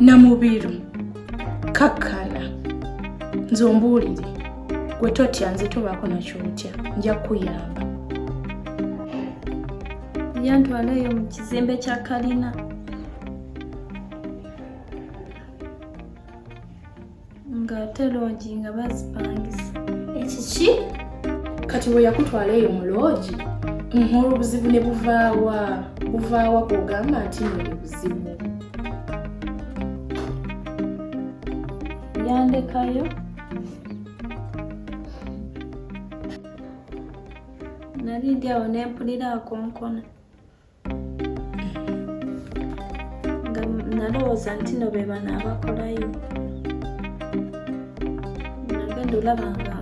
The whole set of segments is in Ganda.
Namubiru kakkana nze ombuulire gwe totya nze tobaako nakyotya nja kuyamba. Yantwaleyo mu kizimbe kya kalina ng'ate loogi nga bazipangisa. Ekiki? Kati bwe yakutwaleyo mu loogi olw'obuzibu ne buvaawa bw'ogamba nti nno buzibu. Yandekayo nali ndi awo ne mpulira akonkona nga nalowooza nti no be bano abakolayo. Nagenda olaba nga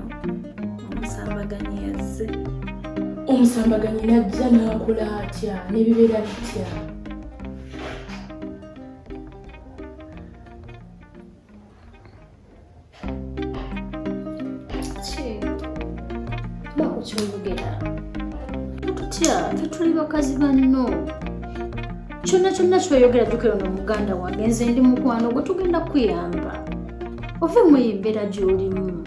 Omusambaganyi yazze. Omusambaganyi najja n'akola atya n'ebibeera bitya? Kyogera tutya tuli bakazi banno kyonna kyoyogera jjukira ono muganda wange nze ndi mukwano gwe tugenda kuyamba ove mu embeera gy'olimu.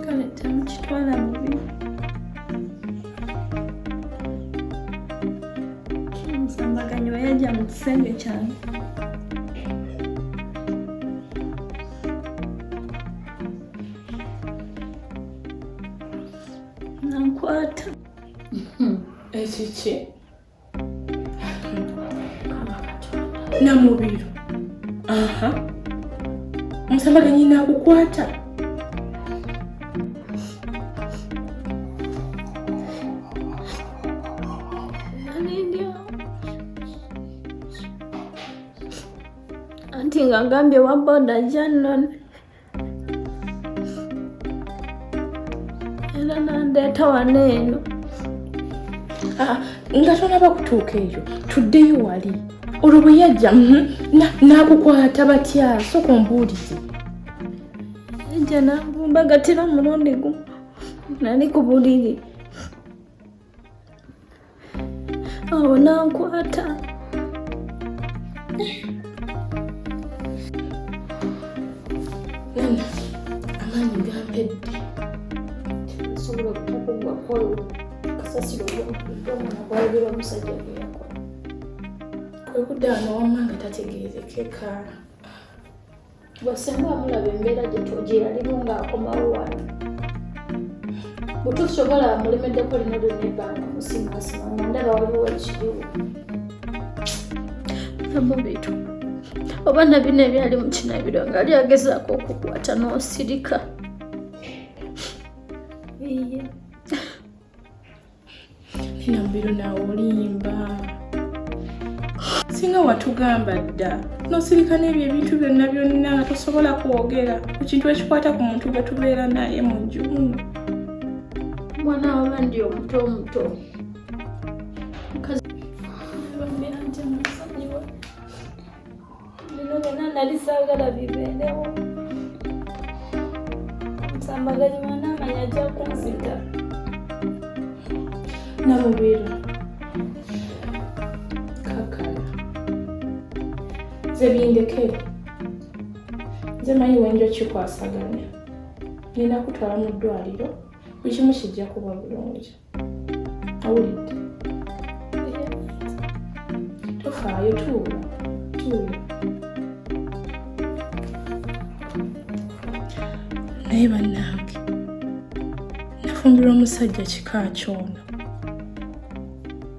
Kale temukitwala mubi. Omusambaganyi we yajja mu kisenge kyange nankwata. Ekiki? Namubiru. Omusambaganyi n'akukwata? Anti nga ngambye wa boda jannon era nandeeta wano eno. Nga tonaba kutuuka eyo tuddeyo wali olwo bwe yajja n'akukwata batya? Sooka ombuulire. Yajja n'ambumbagatira omulundi gumu nali ku buliri awo n'ankwata. Amaanyi gampedde sobola okutakugwako kasasiro gw'omwana omusajja gwe yakola. Kwe kudda wano wamma nga tategeerekeka. Bw'osenga amulaba embeera gye yalimu ng'akomawo wano bwe tusobola mulemeddeko lino lyonna ebbanga musimasima nga ndaba waliwo ekiriwo. Namubiru oba nabino ebyali mu kinabiro nga ali agezaako okukwata n'osirika. Namubiru naawe olimba. Singa watugamba dda n'osirika n'ebyo ebintu byonna byonna nga tosobola kwogera ku kintu ekikwata ku muntu gwe tubeera naye mu nju muno. Mwana waba ndi omuto bino byonna nali saagala bibeerewo. Omusambaganyi mwana amanya ajja kunzita. Namubiru kakala nze bindeke nze manyi wenjo kikwasaganya nina kutwala mu ddwaliro buli kimu kijja kuba bulungi. Awulidde? Tofaayo tuula. Naye bannange nafumbirwa omusajja kika kyono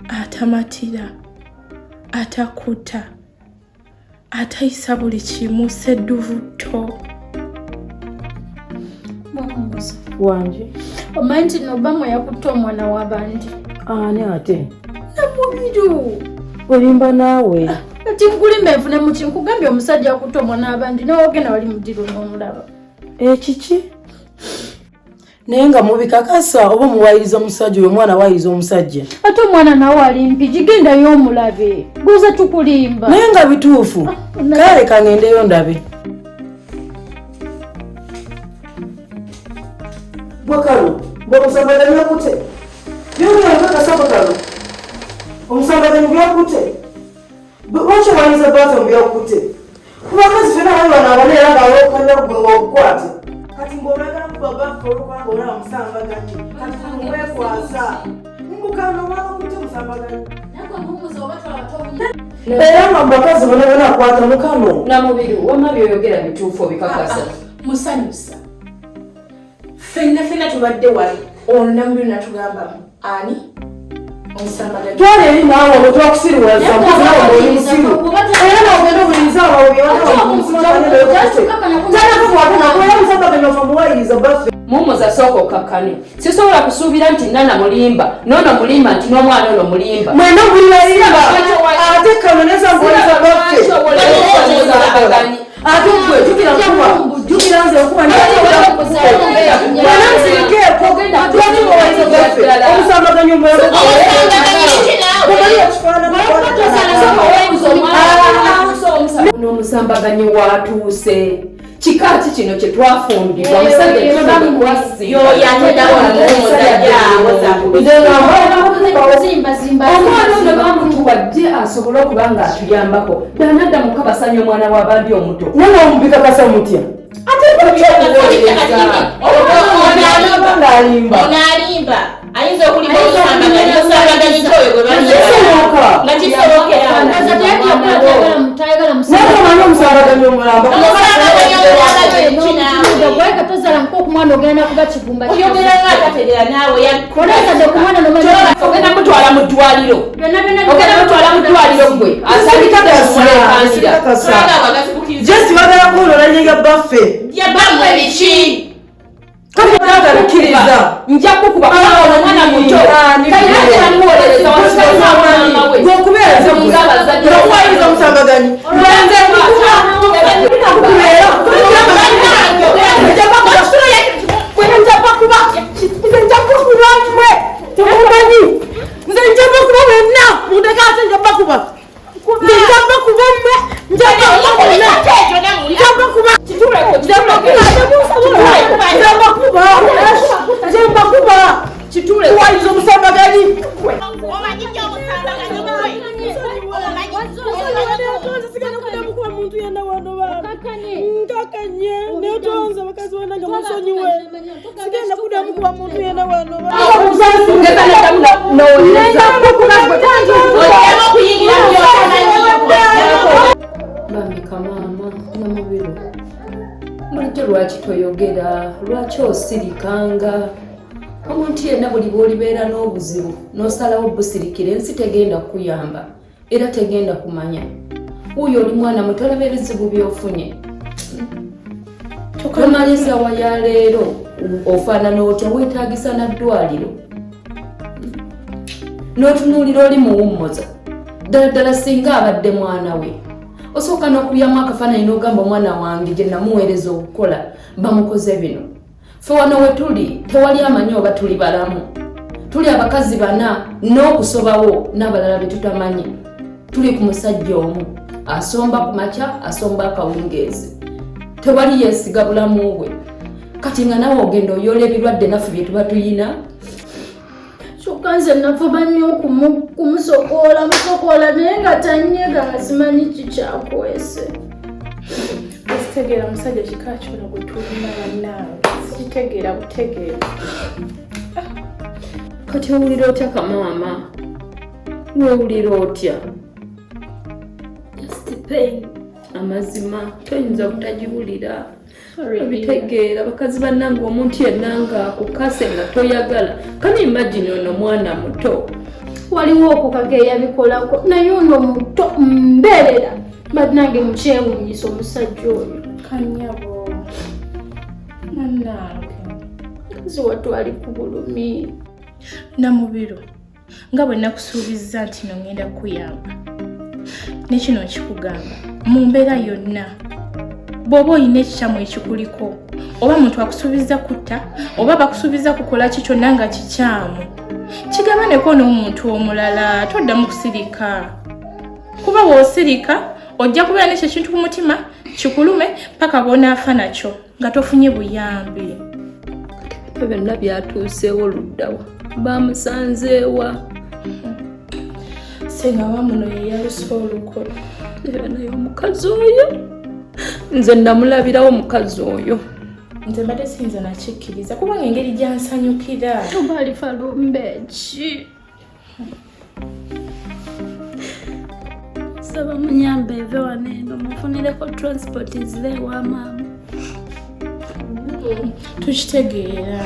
atamatira atakuta atayisa buli kimu sedduvutto. Mwamuzi wanje omanyi nti n'Obama yakutte omwana w'abandi. Ani ate? Namubiru. Olimba naawe. Kati nkulimba enfune mu kintu nkugambye omusajja yakutte omwana w'abandi nawe ogenda wali mudiru n'omulaba. Ekiki? Naye nga mubikakasa oba muwayiriza omusajja oyo omwana wayiriza omusajja? Ate omwana nawe ali mpigi gendayo omulabe guza tukulimba. Naye nga bituufu kale kangendeyo ndabe. Bwakalu bw'Omusambaganyi akute Yule anataka sababu. Omusambaganyi byakute. Wacha waniza baza byakute. Kuba kazi fena wali wanabanera nga okanya okukwate. Kati ngoragala kubaba foroka ngora omusambaganyi. Kati ngwe kwasa. Ngukano wakute omusambaganyi. Nako mumuzo watu abatonya. Era mbakazi bonabona kwata mukano. Na mubiri wama byoyogera bituufu bikakasa. Musanyusa. Fenna tubadde wali. Ono nambi natugamba ani? Omusambaganyi. Twali eri naawe otwakusiriwaza mukano oli musiru. Era n'ogenda obuliza abawe byona omusambaganyi. Tana kukwata nakwera omusambaganyi ofamuwayiriza baffe. Mumuza soko kakane. Sisobola kusuubira nti nana mulimba. Nono mulimba nti n'omwana ono mulimba. Mwena buli balimba. Ate kanoneza ngoliza baffe. Ate gwe tukira kuba. Tukira nze okuba omusambaganyi n'omusambaganyi watuuse kikaaki kino kye twafundibwa musajja omwana ono bamutuwadde asobole okuba nga atuyambako danadda mukabasanya omwana w'abandi omuto nana omubikakasa mutya Onalimba. Ayinza okulimba omusambaganyi kyoyo gwe kisoboka. Nga kisobokera. Nakamanya omusambaganyi omulamba. Gweka tozala nk'okumwana ogenda kuba kigumba. Oyogera ng'atategeera naawe koleza de kumwana nomanya. ogenda mutwala mu ddwaliro. Ogenda mutwala mu ddwaliro gwe. Asabika Just bagala kulola nyenga baffe. Yabamu ebiki. Kakiriza. Nja kukuba omwana muto. Kayira muwolereza wasoma we. Gokubeereza muzabazadde. Okuwayiriza omusambaganyi. Nze lwaki toyogera lwaki osirikanga omuntu yenna buli bw'olibeera n'obuzibu n'osalawo busirikire ensi tegenda kukuyamba era tegenda kumanya wuyo oli mwana mutolaba ebizibu by'ofunye tomaliza wa ya leero ofaanana otya weetaagisa na ddwaliro n'otunuulira oli muwummuza ddala singa abadde mwana we osooka n'okubyamu akafaananyi n'ogamba omwana wange gye namuweereza okukola bamukoze bino ffe wano we tuli tewali amanyi oba tuli balamu tuli abakazi bana n'okusobawo n'abalala be tutamanyi tuli ku musajja omu asomba ku makya asomba akawungeezi tewali yeesiga bulamu bwe kati nga nawe ogenda oyoola ebirwadde naffe bye tuba tuyina kyokka nze nafuba nnyo musokola naye nga tanyega nga simanyi kikyakwese. Sitegeera musajja kika kyono gwe tulina bannaawe sikitegeera butegeera. kati owulira otya kamaama wewulira otya amazima toyinza butagiwulira obitegeera bakazi bannange omuntu yenna nga akukase nga toyagala kani imagine ono mwana muto waliwo okukageya bikolako naye ono muto mbeerera bannange mukyewunyisa omusajja oyo Kanyabo nannange kazi watwali ku bulumi namubiro nga bwe nakusuubizza nti no ngenda kuyamba nekino nkikugamba mu mbeera yonna bw'oba olina ekikyamu ekikuliko oba muntu akusuubiza kutta oba bakusuubiza kukola ki kyonna nga kikyamu kigabaneko n'omuntu omulala toddamu kusirika kuba bw'osirika ojja kubeera n'ekyo ekintu ku mutima kikulume paka bw'onaafa nakyo nga tofunye buyambi byonna byatuuseewo luddawa bamusanzeewa senga wamuno yeyaluse olukolo era naye omukazi oyo nze namulabirawo omukazi oyo nze mbadde siyinza nakikkiriza kubanga engeri gyansanyukira oba alifa lumbe ki saba munyambe eve waneno mufunireko transport nzire ewa maama tukitegeera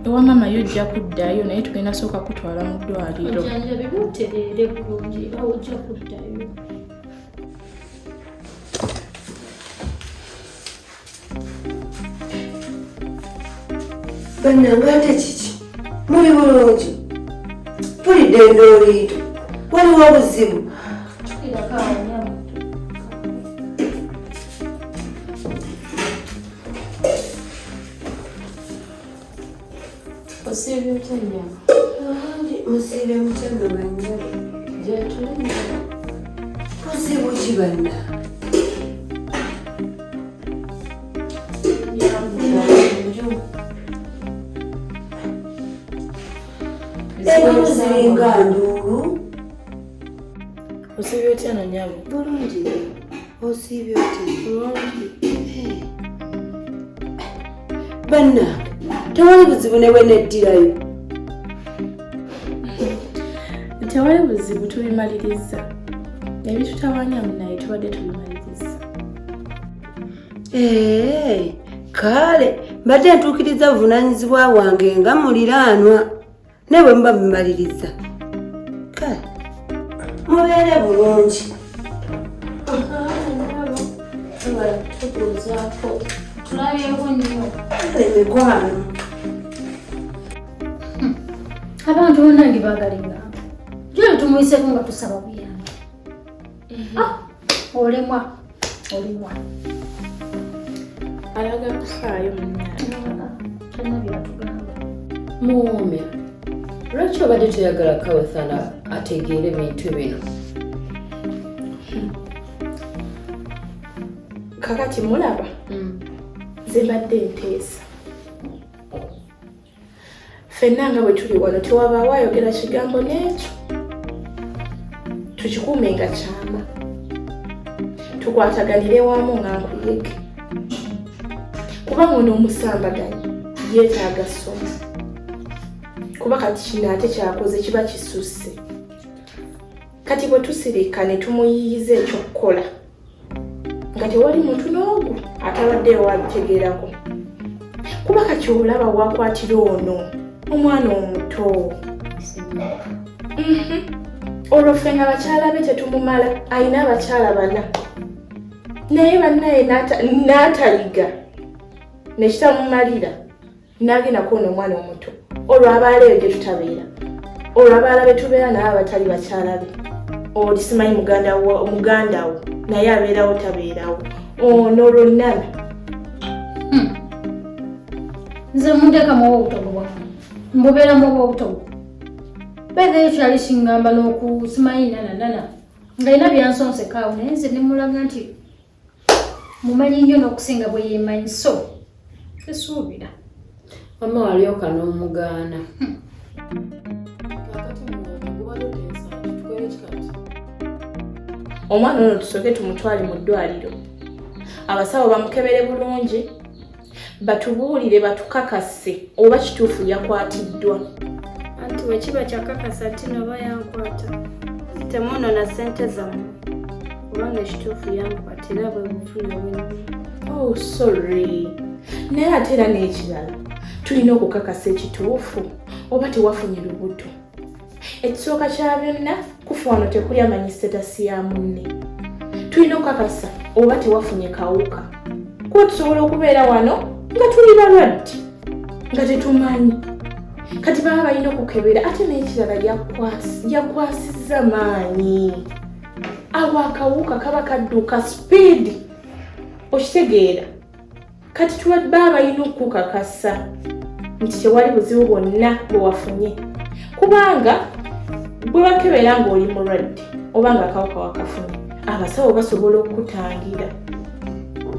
ewa maama yojja kuddayo naye tugenda sooka kutwala mu ddwaliro ojanjabi butereere bulungi era ojja kuddayo bannanga ate kiki muli bulungi tulidde endooliito waliwo obuzibu Osiibye otya nnyama? musiibe mutembe bannyabo Gyetuli buzibu ki banna ebimu ziringa nduulu osiibye otya no nnyabo bulungi osiibye oti banna tewali buzibu ne bweneddirayo tewali buzibu tubimaliriza ebitutawanyamu naye tubadde tubimaliriza kale mbadde ntuukiriza buvunaanyizibwa wange nga muliraanwa ne bwe muba mumaliriza kale mubeere bulungi tubuuzaako tulabyewo nnyo emikwano abantu bonna nge baagalinga jole tumuyiseko nga tusaba buyambi olemwa alaga kufaayo munnaye kyonna byebatugamba muwuumya lwaki obadde toyagala kawethana ategeere bintu bino kakati mulaba nze mbadde nteesa ffenna nga bwe tuli wano tewabaawo ayogera kigambo n'ekyo tukikuume nga kyama tukwataganire wamu nga nkuyege kubanga ono Omusambaganyi yeetaaga ssomo kuba kati kino ate kyakoze kiba kisusse kati bwe tusirika ne tumuyiyiza ekyokukola nga tewali muntu n'ogu atabaddeyo wabitegeerako kuba kati olaba waakwatira ono omwana omuto olwo ffe nga bakyala be tetumumala ayina abakyala bana naye bannaye n'atayiga nekitamumalira n'agenda kuona omwana omuto olwo abaaleyo gye tutabeera olwo abaala be tubeera naye abatali bakyala be oli simanyi muganda wo naye abeerawo tabeerawo ono lwonnaba nze munteekamu obutogo bwamu mbubeeramu oba obutogo beera ekyali kingamba n'okusimanyi nananana nga yina byansonsekaawo naye nze nemulaga nti mumanyi nnyo n'okusinga bwe yeemanyi so tesuubira mama walyoka n'omugaana omwana ono tusooke tumutwale mu ddwaliro abasawo bamukebere bulungi batubuulire batukakase oba kituufu yakwatiddwa anti bwekiba kyakakasa ati noba yankwata temunoona ssente zammwe kubanga ekituufu yankwata era bwe bufuna bwe sorry naye ate era n'ekirala tulina okukakasa ekituufu oba tewafunye lubuto ekisooka kya byonna kufa wano tekuli amanyi sitatasi ya munne tulina okukakasa oba tewafunye kawuka kuba tusobola okubeera wano nga tuli balwadde nga tetumanyi kati baba balina okukebera ate n'ekirala yakwasizza maanyi awo akawuka kaba kadduka sipiidi okitegeera kati baba balina okukakasa nti tewali buzibu bwonna bwe wafunye kubanga bwe bakebera ng'oli mulwadde oba nga akawuka wakafunye abasawo basobola okukutangira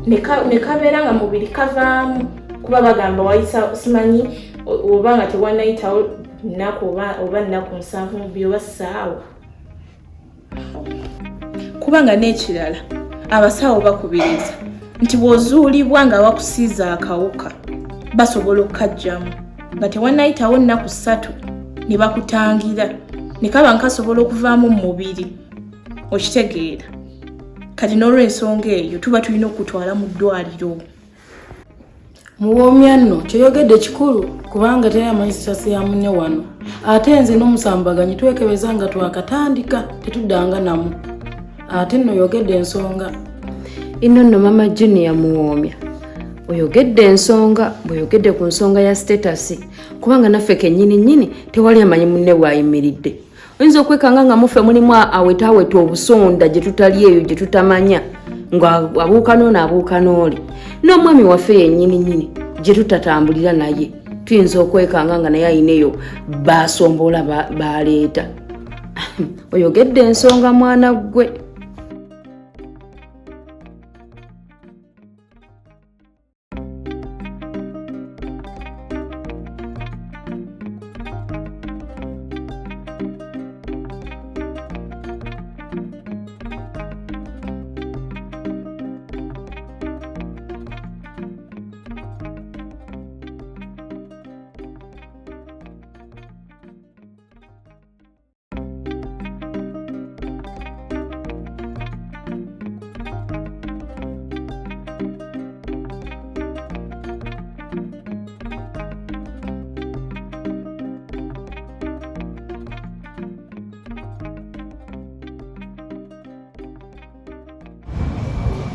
ne kabeera nga mubiri kavaamu kuba bagamba wayisa simanyi oba nga tewanayitawo nnaku oba nnaku 7 byoba ssaawa. Kubanga n'ekirala abasawo bakubiriza nti bw'ozuulibwa nga bakusiiza akawuka basobola okukajjamu nga tewannayitawo nnaku 3 ne bakutangira ne kaba nkasobola okuvaamu mu mubiri. Okitegeera kati n'olw'ensonga eyo tuba tulina okutwala mu ddwaliro. Muwoomya nno kyoyogedde kikulu kubanga teyamanyi sitasi ya munne wano. Ate nze n'Omusambaganyi twekebeza nga twakatandika tetuddanga namu. Ate nno oyogedde ensonga. Ino nno mama Junior Muwoomya oyogedde ensonga bw'oyogedde ku nsonga ya status kubanga naffe kennyini tewali amanyi munne bw'ayimiridde. Oyinza okwekanga nga muffe mulimu awetaaweta obusonda gye tutali eyo gye tutamanya nga abuuka n'ono abuuka n'oli n'omwami waffe yennyini gye tutatambulira naye tuyinza okwekanga nga naye ayineyo baasombola baleeta. Oyogedde ensonga mwana gwe.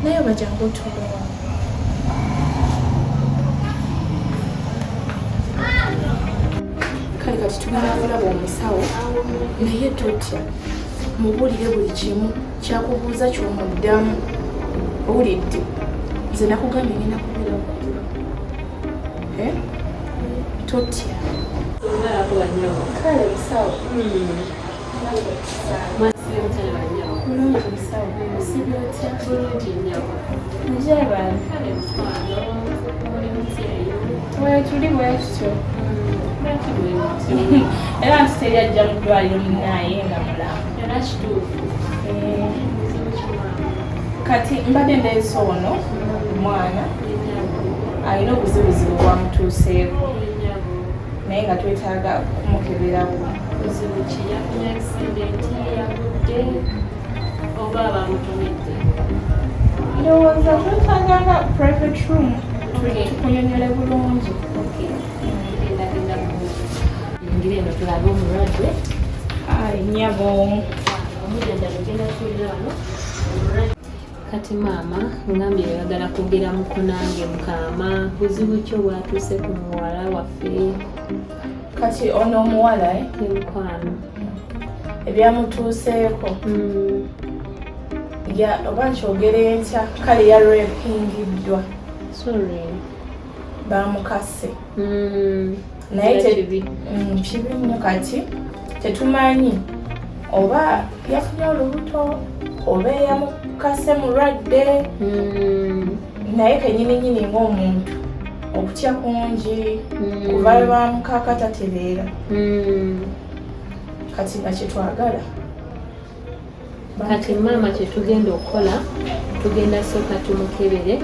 Naye bajangu otulowa. Kale kati tugenda kulaba omusawo naye totya mubuulire buli kimu kyakubuuza ky'omuddamu. Owulidde nze nakugambye ngenda kubeera okukuba. Totya. Kale musawo. Mulungi musawo. Osibye otya? Njaba. Tuli bwekityo. Era nti teri ajja mu ddwaliro munnaye nga mulamu. Kati mbadde ndeese ono omwana alina obuzibuzibu bwamutuuseeko naye nga twetaaga kumukeberawo. Buzibu ki? Yafunye accident, yagudde oba bamutomedde? Ndowooza twetaaganga private room tukunyonyole bulungi. Ngire eno tulabe omulwadde. Nnyabo. Omujjanjabi ogenda kuwulira wano. Kati maama ngambye oyagala kwogera muko nange mukaama buzibu ki obwatuuse ku muwala waffe? Kati ono omuwala ne mukwano ebyamutuuseeko oba nkyogere ntya kale yarepingiddwa. Sorry. Bamukase. Naye kibi nnyo kati tetumanyi oba yafunye olubuto oba yamukase mulwadde. Naye kennyininyini ng'omuntu okutya kungi kuva bamukaka tatereera. Kati nga kyetwagala kati maama kyetugenda okukola tugenda sooka tumukebere,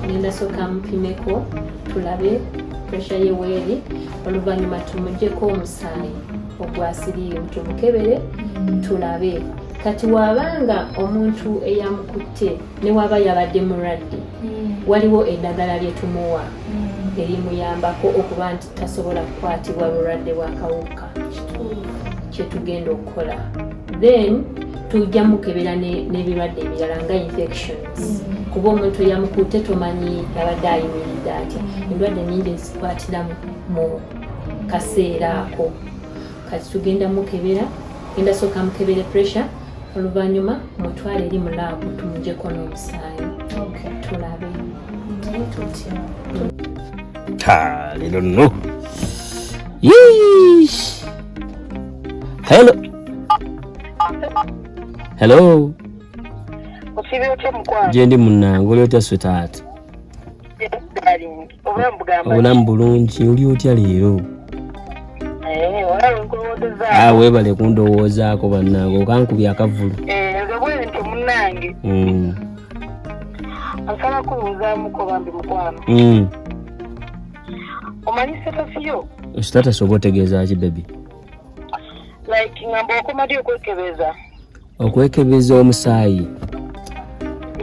tugenda sooka mupimeko tulabe pressure ye weeri, oluvannyuma tumugyeko omusaayi ogwasiriimu tumukebere tulabe. Kati wabanga omuntu eyamukutte ne waba yabadde mulwadde waliwo eddagala lye tumuwa erimuyambako okuba nti tasobola kukwatibwa bulwadde bw'akawuka. Kyetugenda okukola then tujja mukebera n'ebirwadde ebirala nga infections kuba omuntu eyamukutte tomanyi yabadde ayimiridde atya. Endwadde nnyingi ezikwatira mu kaseera ako. Kati tugenda mukebera, genda sooka mukebere pressure, oluvannyuma mutwale eri mu laabu tumugyeko n'omusaayi tulabe. Lero nno yeesh. Hello. Hello. Jendi munnange oli otya sweetheart? Obulamu bulungi oli otya leero? nkugezaako. Weebale kundowoozaako bannange okankubye akavulu. Nze bwentyo munnange. Nsaba kubuuzaamuko bambi mukwano. Omanyi sitasiyo? Sitatasi oba otegeeza ki baby? Like ngamba okomadde okwekebeza. Okwekebeza omusaayi?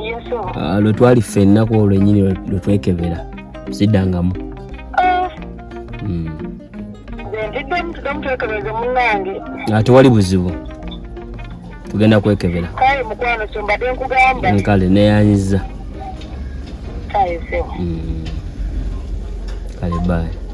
Yeso. Lwe twali ffe ennaku olwennyini lwe twekebera siddangamu. Ntiddemu tugamutwekebeza munnange. Tewali buzibu, tugenda kwekebera. Kale mukwano kyombadde nkugamba. Nkale neeyanyiza. Kale sewo. Kale bye.